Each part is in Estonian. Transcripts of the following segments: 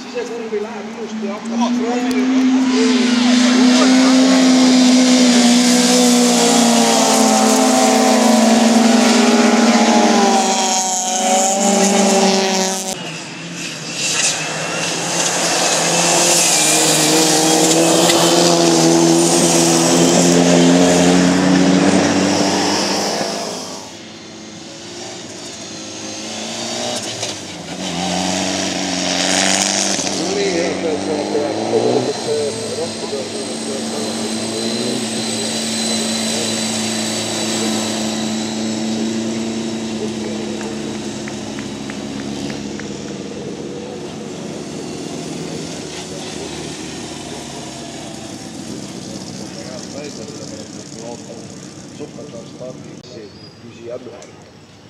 Sisekurvi läheb ilusti ja hakkab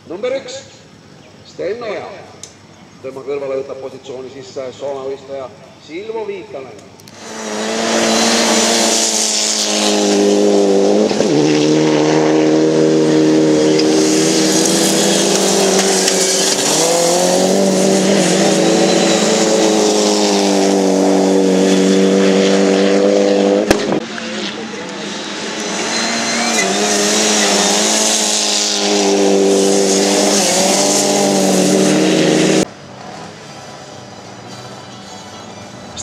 Number 1, Sten Oja. Tema kõrvale võtab positsiooni sisse Soome võistleja Silvo Viitanen.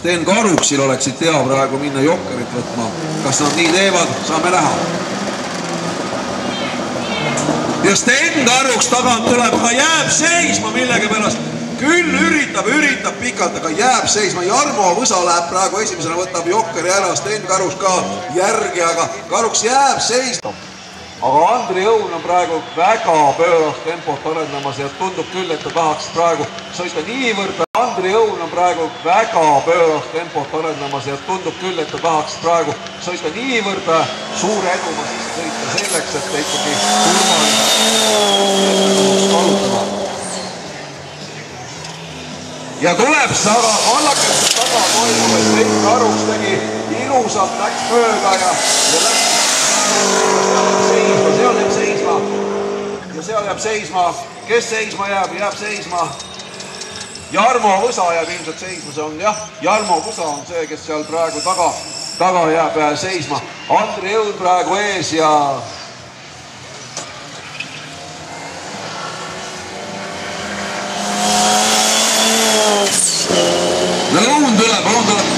Sten Karuksil oleksid hea praegu minna Jokkerit võtma. Kas nad nii teevad, saame näha. Ja Sten Karuks tagant tuleb, aga jääb seisma millegi pärast. Küll üritab pikalt, aga jääb seisma. Jarmo Võsa läheb praegu esimesena, võtab Jokkeri ära. Sten Karuks ka järgi, aga Karuks jääb seisma. Aga Andri Õun on praegu väga pöörast tempot arendamas ja tundub küll, et ta tahaks praegu sõita niivõrd. Andri Õun on praegu väga pöörast tempot arendamas ja tundub küll, et ta tahaks praegu sõita niivõrd suure eduma sisse sõita selleks, et ta ikkagi turvaliselt kalutama. Ja tuleb aga allakest taga toimub, et Sten Karuks tegi ilusalt, läks mööda ja läks seisma. Ja seal jääb seisma. Kes seisma jääb? Jääb seisma. Jarmo Võsa jääb ilmselt seisma. See on jah, Jarmo Võsa on see, kes seal praegu taga jääb seisma. Andri Õun praegu ees ja Õun tuleb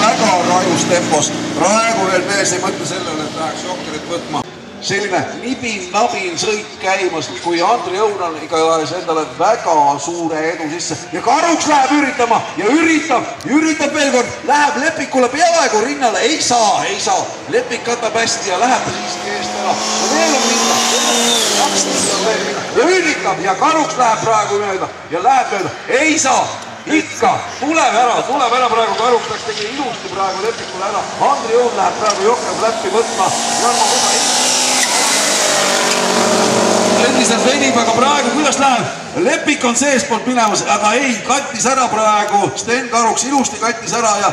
väga rajus tempos. Praegu veel mees ei mõtle sellele, et läheks Jokkerit võtma. Selline nibin-nabin sõit käimas, kui Andri Õun on igatahes endale väga suure edu sisse. Ja Karuks läheb üritama ja üritab veel kord. Läheb Lepikule peaaegu rinnale. Ei saa. Lepik katab hästi ja läheb siiski eest ära. Ja veel on minna. Ja üritab ja Karuks läheb praegu mööda. Ja läheb mööda. Ei saa. Ikka, tuleb ära praegu, Karuks läks tegi ilusti praegu Lepikule ära. Andri Õun läheb praegu Jokker läppi võtma. Jarmo Võsa endiselt venib, aga praegu kuidas läheb? Lepik on seespoolt minemas, aga ei, kattis ära praegu. Sten Karuks ilusti kattis ära ja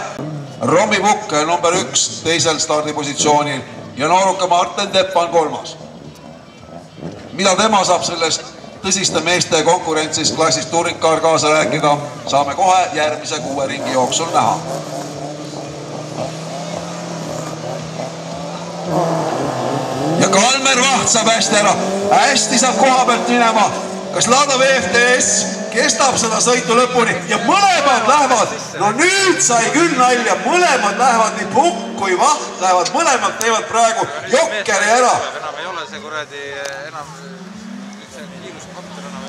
Romi Mukk number 1 teisel stardipositsioonil ja nooruka Martin Teppan 3. Mida tema saab sellest tõsiste meeste konkurentsis klassis Touring Car kaasa rääkida, saame kohe järgmise 6 ringi jooksul näha. Ja Kalmer Vaht saab hästi ära. Hästi saab koha pealt minema. Kas Lada VFTS kestab seda sõitu lõpuni ja mõlemad lähevad. No nüüd sai küll nalja. Mõlemad lähevad nii Mukk kui Vaht lähevad. Mõlemad teevad praegu Jokkeri ära. Enam ei ole see kuradi enam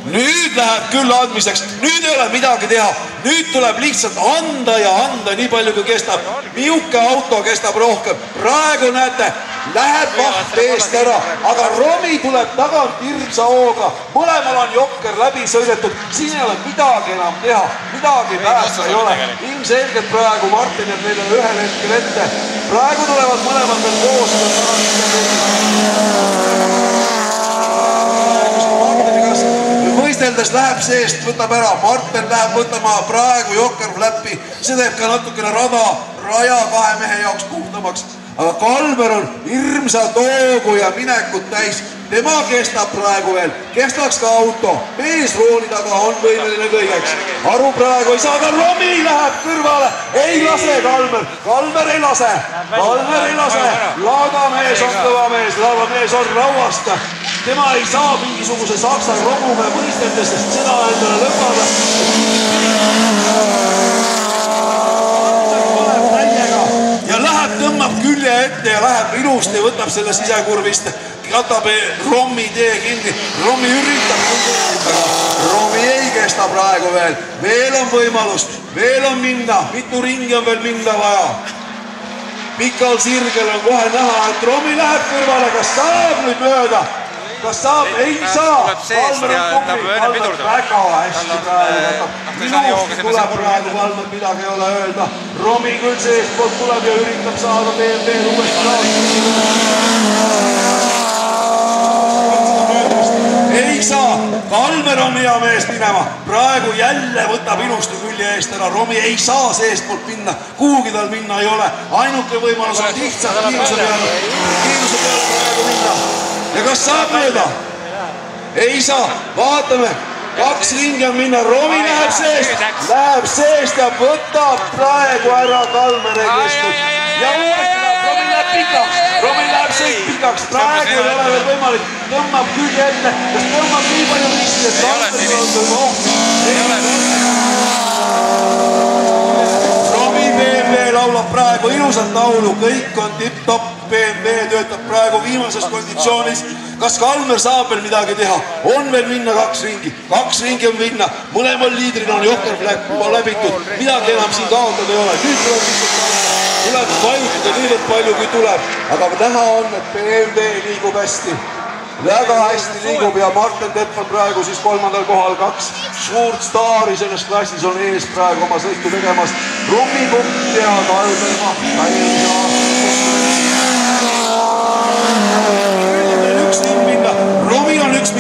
nüüd läheb küll andmiseks, nüüd ei ole midagi teha, nüüd tuleb lihtsalt anda ja anda nii palju kui kestab, miuke auto kestab rohkem, praegu näete, läheb Vaht eest ära, aga Romi tuleb tagant hirmsa hooga, mõlemal on Jokker läbi sõidetud, siin ei ole midagi enam teha, midagi päästa ei ole, ilmselgelt praegu Martin jääb neile ühel hetkel ette, praegu tulevad mõlemad veel koos, võisteldes läheb seest, võtab ära, Martin läheb võtama praegu Jokker läppi, see teeb ka natukene raja 2 mehe jaoks puhtamaks. aga Kalmer on hirmsalt hoogu ja minekut täis. Tema kestab praegu veel, kestaks ka auto, mees rooli taga on võimeline kõigeks. Aru praegu ei saa, aga Romi läheb kõrvale, ei lase Kalmer ei lase, laadamees on kõva mees, laadamees on rauast. Tema ei saa mingisuguse saksa romume võisteldes, sest seda endale lõpada. Ja läheb, tõmbab külje ette ja läheb ilusti ja võtab selle sisekurvist, katab Romi tee kinni. Romi üritab, Romi ei kesta praegu veel on võimalus, veel on minna, mitu ringi on veel minna vaja. Pikal sirgel on kohe näha, et Romi läheb kõrvale, kas saab nüüd mööda? Kas saab? Ei saa! Kalmer on tubli, Kalmer väga hästi praegu. Minusti tuleb praegu Kalmer, midagi ei ole öelda. Romi küll seestpoolt tuleb ja üritab saada BMW uuesti ei saa! Kalmer on hea mees minema. Praegu jälle võtab ilusti külje eest ära. Romi ei saa seestpoolt minna. Kuhugi tal minna ei ole. Ainuke võimalus on lihtsalt kiiruse peale praegu minna. Ja kas saab mööda? Ei saa, vaatame, 2 ringi on minna, Romi läheb seest ja võtab praegu ära Kalmeri keskut. Ja Romi läheb seest pikaks, praegu ei ole veel võimalik, tõmbab külje ette, kas tõmbab nii palju riski, et Kalmeri on oht. Romi BMW laulab praegu ilusat laulu, kõik on tipp-topp. BMW töötab praegu viimases konditsioonis. Kas Kalmer saab veel midagi teha? On veel minna 2 ringi. 2 ringi on minna. Mõlemal liidril on Jokkerflag juba läbitud. Midagi enam siin kaotada ei ole. Nüüd tuleb vajutada niivõrd palju, kui tuleb. Aga näha on, et BMW liigub hästi. Väga hästi liigub ja Martin Tepp on praegu siis 3. kohal. 2 suurt staari selles klassis on ees praegu oma sõitu tegemas. Romi Pukt ja Kalmer Maht. Romi on 1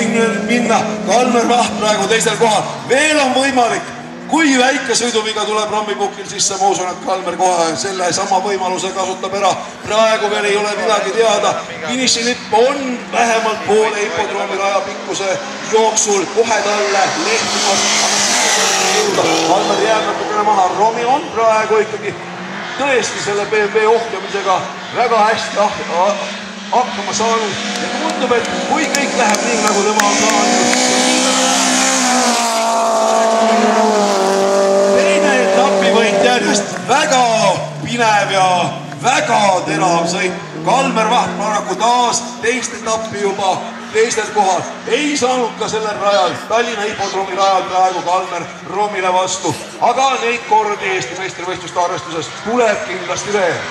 minna, Kalmer Maht praegu 2. kohal. Veel on võimalik, kui väike sõiduviga tuleb Romi Pukil sisse, ma usun, et Kalmer kohe selle sama võimaluse kasutab ära. Praegu veel ei ole midagi teada. Finišilipp on vähemalt poole hipodroomi raja pikkuse jooksul kohe talle lehtimas. Kalmer jääb natukene maha. Romi on praegu ikkagi tõesti selle BMW ohjamisega väga hästi hakkama saanud ja tundub, et kui kõik läheb nii, nagu tema on saanud. Teine etapi võit järjest, väga pinev ja väga terav sõit. Kalmer Maht paraku taas 2. etappi juba 2. kohal. Ei saanud ka sellel rajal, Tallinna hipodroomi rajal praegu Kalmer Romile vastu. Aga neid kordi Eesti meistrivõistluste arvestuses tuleb kindlasti veel.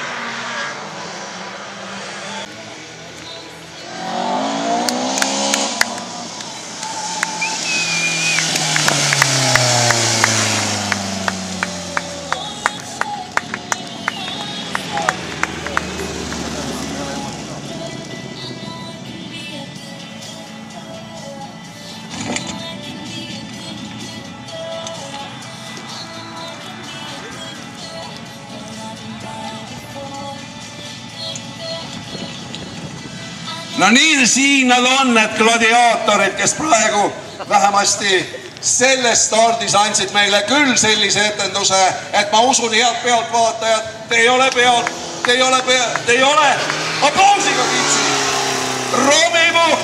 No nii siin nad on, need gladiaatorid, kes praegu vähemasti selles stardis andsid meile küll sellise etenduse, et ma usun, head pealtvaatajad, te ei ole aplausiga kiitsi. Romi Pukt,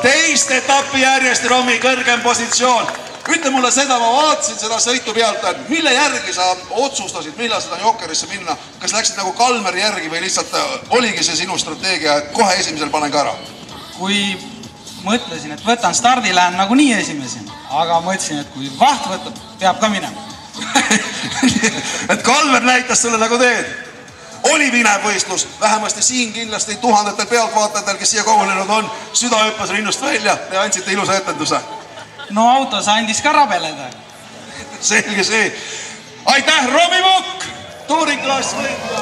2. etappi järjest Romi kõrgem positsioon. Ütle mulle seda, ma vaatasin seda sõitu pealt, mille järgi sa otsustasid, millal seda Jokkerisse minna? Kas läksid nagu Kalmeri järgi või lihtsalt oligi see sinu strateegia, et kohe esimesel panen ka ära? Kui mõtlesin, et võtan stardi, lähen nagu nii esimesena, aga mõtlesin, et kui Vaht võtab, peab ka minema. Et Kalmer näitas sulle nagu teed. Oli pinev võistlus, vähemasti siin kindlasti tuhandetel pealtvaatajatel, kes siia kogunenud on, süda hüppas rinnust välja ja andsite ilusa etenduse. No autos andis ka rabeleda. Selge see. Aitäh, Romi Pukk! Tuuringklass võitja!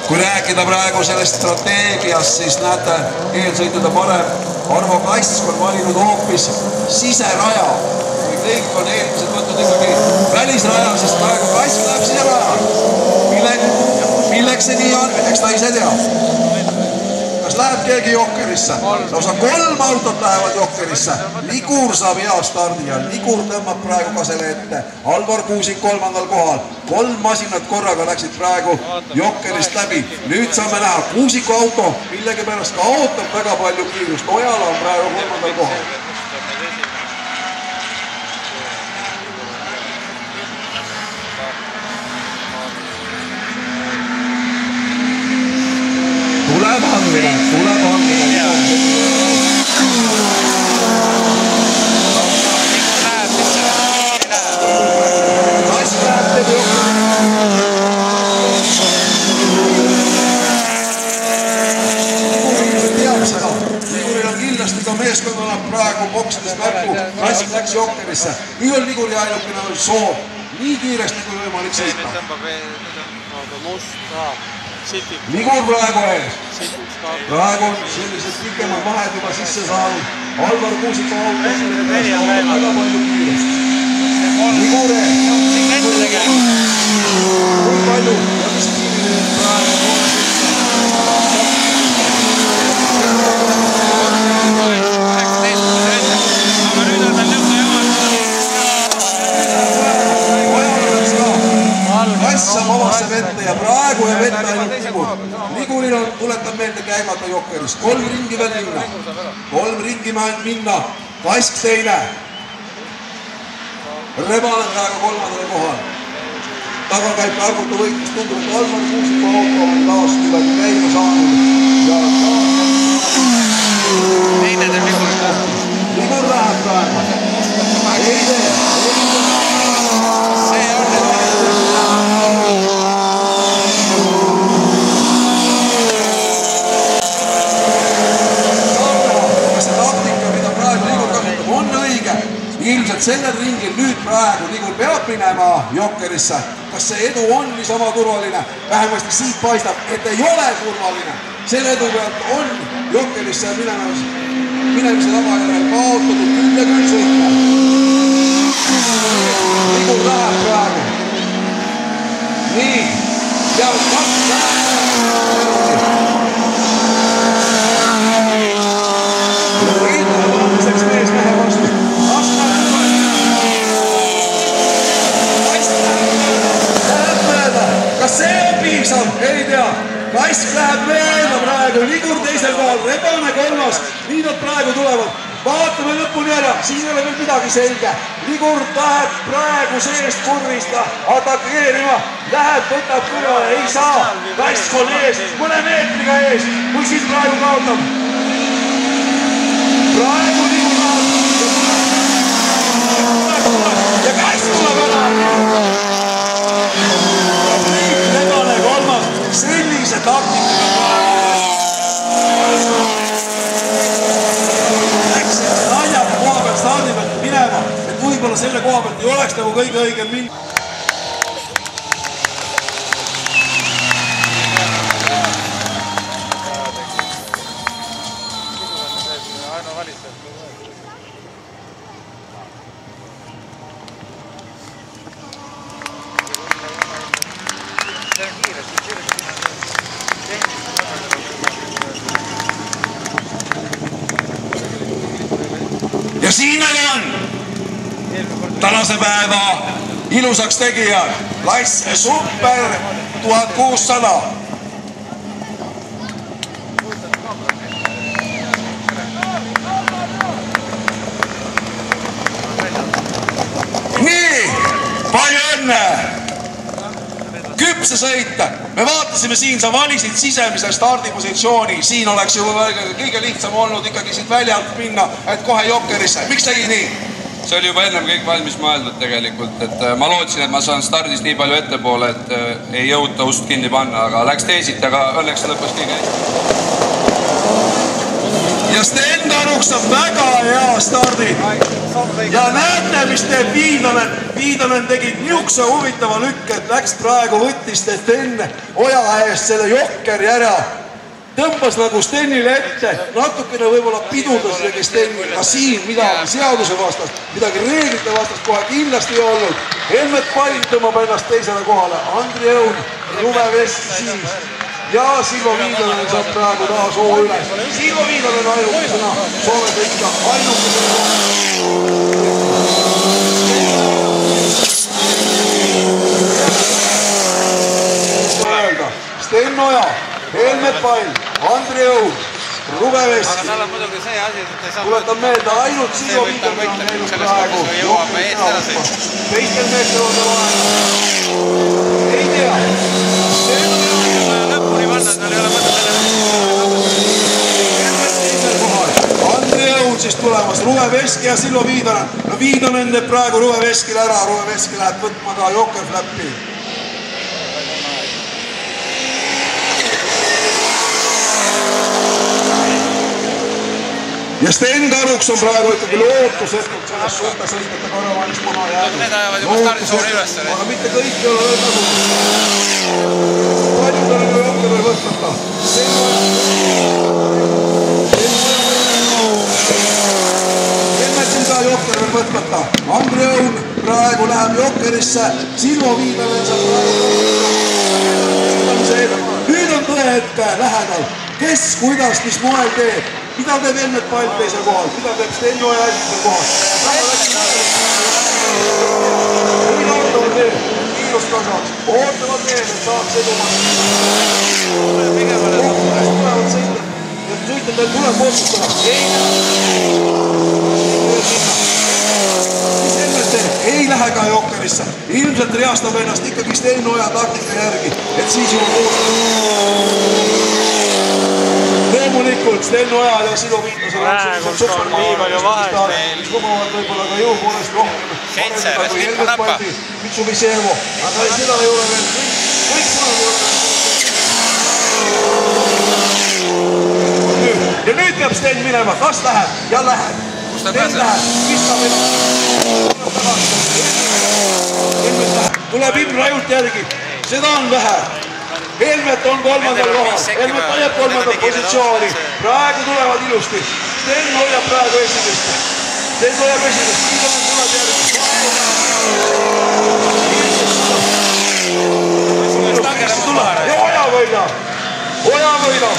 Kui rääkida praegu sellest strateegiast, siis näete, eelsõitude parem Arvo Kask on valinud hoopis siseraja. Kui kõik on eelmised võtnud ikkagi välisraja, sest praegu Kask läheb siseraja. Milleks miks see nii on, eks ta ise tea. Kas läheb keegi Jokkerisse? Lausa 3 autot lähevad Jokkerisse. Ligur saab hea stardi ja Ligur tõmbab praegu ka selle ette. Alvar Kuusik 3. kohal. 3 masinat korraga läksid praegu Jokkerist läbi. Nüüd saame näha Kuusiku auto, millegi pärast ka ootab väga palju kiirust. Ojala on praegu 3. kohal. Tuleb hangmine. Kass läheb teeb Liguril on kindlasti ka meeskonnana praegu boksides märku. Kass läks Jokkerisse. Nüüd on Liguri ainukene soov nii kiiresti kui võimalik sõita. Ligur praegu ees. Praegu on sellised pikemad vahed juba sisse saanud. Alvar Kuusiku auto väga palju kiirust. Ligur ees. Kui palju on stiili praegu Kass saab omasse vette ja praegu ja vette ainult Ligur. Liguril on, tuletab meelde käimata Jokkerist. 3 ringi veel minna. 3 ringi minna. Kask teine. Rebane praegu 3. kohal. Taga käib Targutu võitlus. Tundub, et Alvar Kuusiku auto on taas midagi käima saanud. Ja teine teeb Ligur. Ligur läheb praegu. Ei tee. See on ilmselt sellel ringil nüüd praegu Ligur peab minema Jokkerisse. Kas see edu on niisama turvaline? Vähemasti siit paistab, et ei ole turvaline. Selle edu pealt on Jokkerisse minemise tagajärjel kaotatud küll ja küll sõitma. Ligur läheb praegu. Nii. Ja kaks läheb. Võidlemiseks mees mehe vastu. Kas see on piisav? Ei tea. Kask läheb veelda praegu. Ligur teisel kohal. Rebane 3. Nii nad praegu tulevad. Vaatame lõpuni ära. Siin ei ole veel midagi selge. Ligur läheb praegu seest kurvista atakeerima. Läheb, võtab kõrvale. Ei saa. Kask on ees. Mõne meetriga ees. Kui siin praegu kaotab. Praegu Ligur kaotab. Ja Kask tuleb ära. Rebane 3. Sellise taktikaga läksid naljaka koha pealt stardi pealt minema, et võib-olla selle koha pealt ei oleks nagu kõige õigem minna. Ja siin on tänase päeva ilusaks tegijad. Klass Super 1600. Nii, palju õnne! Küpse sõita. Me vaatasime siin, sa valisid sisemise stardipositsiooni. Siin oleks ju kõige lihtsam olnud ikkagi siit väljalt minna, et kohe Jokkerisse. Miks tegi nii? See oli juba ennem kõik valmis mõeldud tegelikult, et ma lootsin, et ma saan stardis nii palju ettepoole, et ei jõuta ust kinni panna, aga läks teisiti, aga õnneks lõppes kõige hästi. Ja Sten Karuks on väga hea stardi. Ja näete, mis teeb Viidanen. Viidanen tegid niisuguse huvitava lükke, et läks praegu võttis Sten Oja eest selle Jokkeri ära. tõmbas nagu Stenile ette, natukene võib-olla pidurdas midagi Stenil, ka siin midagi seaduse vastast, midagi reeglite vastast kohe kindlasti ei olnud. Helmet Pall tõmbab ennast teisele kohale, Andri Õun, Ruve Veski siis ja Silvo Viidlanen saab praegu taas hoo üles. Silvo Viidlanen ainukesena Soome sõita ainukesena. Sten Oja, Helmet Pall, Andri Õun, Ruve Veski. Aga tal on muidugi see asi, et ei saa... Tuletan meelde, ainult Silvo Viidlanen on näinud praegu. Teistel meestel on see vahe. Ei tea. Lõpuni vannas, tal ei ole mõtet Andri Õun siis tulemas, Ruve Veski ja Silvo Viidlanen. No Viidlanen teeb praegu Ruve Veskile ära, Ruve Veski läheb võtma ka Jokerfläppi. Ja Sten Karuks on praegu ikkagi lootusetult sellest suurte sõitjate korravanist maha jäänud. Need ajavad juba stardisuuri üles. Aga mitte kõik ei ole veel tasu. Palju tal on ju Jokker veel võtmata. Helmetil ka Jokker veel võtmata. Andri Õun praegu läheb Jokkerisse. Silvo Viidlanen saab praegu. Nüüd on tõe hetke lähedal. Kes, kuidas, mis moel teeb? Mida teeb Helmet Pall teisel kohal? Mida teeb Sten Oja esimesel kohal? Kui ootavad veel, kiirust kasvaks. Ootavad veel, et saaks edumast. Tulevad sõita. Ja sõitjatel tuleb otsustada. Mis Helmet teeb? Ei lähe ka Jokkerisse. Ilmselt reastab ennast ikkagi Sten Oja taktika järgi. Et siis juba loomulikult Sten Ojal ja Silvo Viidlasel on sellised nii palju vahet meil. Mis lubavad võib-olla ka jõupoolest rohkem. Ketseres, Mikko Tapa. Mitsubishi Evo. Aga seda ei ole veel. Kõik sõnad ei ole veel. Ja nüüd peab Sten minema. Kas läheb? Ja läheb. Sten läheb. Pistab ennast. Tuleb Imre Rajult järgi. Seda on vähe. Helmet on kolmandal kohal, Helmet hoiab kolmandat positsiooni, praegu tulevad ilusti, Sten hoiab praegu esimest, Sten hoiab esimest, Viidlanen tuleb järgi. Ja Oja võidab,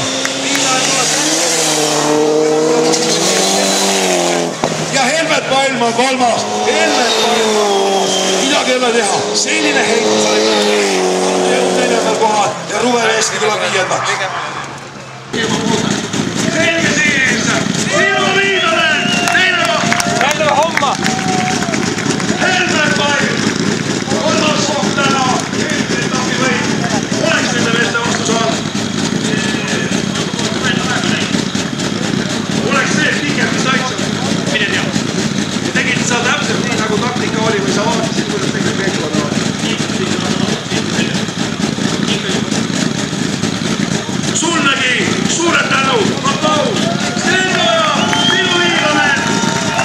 ja Helmet Pall on kolmas, midagi ei ole teha, selline heitus oli neljandal kohal ja Ruve Veski tuleb viiendaks. Selge siis, Silvo Viidlanen, teine koht. Jälle homma. Helmet Pall, kolmas koht täna, eelmise etapi võit. Oleks nende meeste vastus all. Oleks see pikem, mis aitsab. Mine tea. Ja tegid sa täpselt nii, nagu taktika oli või sa vaatasid, kuidas tegid käikuvad on. Sullegi suured tänu, aplaus, Sten Oja, Silvo Viidlanen,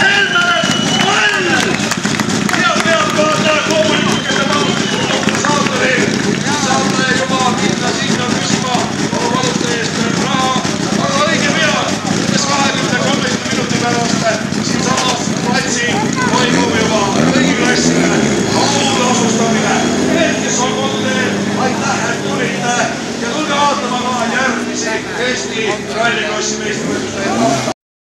Helmet Pall! Head vaataja, loomulikult, kes te saate veel juba minna sinna küsima oma valuste eest raha, aga õige pea, umbes 20-30 minuti pärast siinsamas platsil toimub juba kõigi klasside autasustamine. Need, kes on koduteel, aitäh, et tulite ja tulge vaatama ka järgmisi Eesti rallikrossi meistrivõistluste